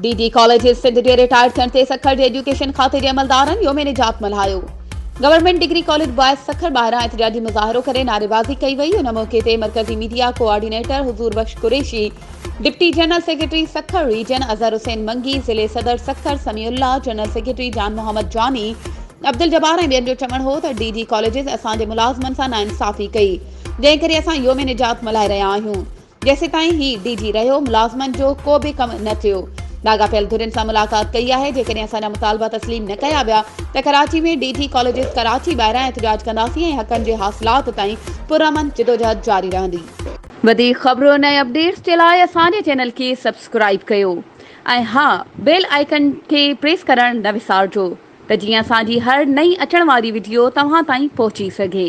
DD colleges Sindh जे retired थियण ते सखर जे education खाते जे अमलदारनि योम निजात मल्हायो। Government degree college boys Sukkur ॿाहिरां एहतजाजी मुज़ाहिरो करे नारेबाज़ी कई वई। उन मौके ते मरकज़ी media coordinator Huzoor Bakhsh Qureshi, deputy general secretary Sukkur region Azhar Hussain Mangi, ज़िले सदर सखर समीउल्लाह, जनरल सेक्रेटरी जान मोहम्मद जानी, अब्दुल जब्बार ऐं ॿियनि जो चवणु हो त डीडी कॉलेजिस असांजे मुलाज़िमनि सां नाइंसाफ़ी कई, जंहिं करे असां योम निजात मल्हाए रहिया आहियूं। जेसीं ताईं ही डीजी रहियो, मुलाज़िमनि जो को बि कमु न थियो। लाॻापियल धुरियुनि सां मुलाक़ात कई आहे। जेकॾहिं असांजा मुतालबा तस्लीम न कया विया त कराची में डीजी कॉलेजिस कराची ॿाहिरां एहतजाज कंदासीं ऐं हक़नि जे हासिलात ताईं पुरअमन जिदोजहद जारी रहंदी। वधीक ख़बरूं ऐं अपडेट्स जे लाइ असांजे चैनल खे सब्सक्राइब कयो ऐं हा, बेल आइकन खे प्रेस करणु न विसारिजो त जीअं असांजी हर नई अचण वारी वीडियो तव्हां ताईं पहुची सघे।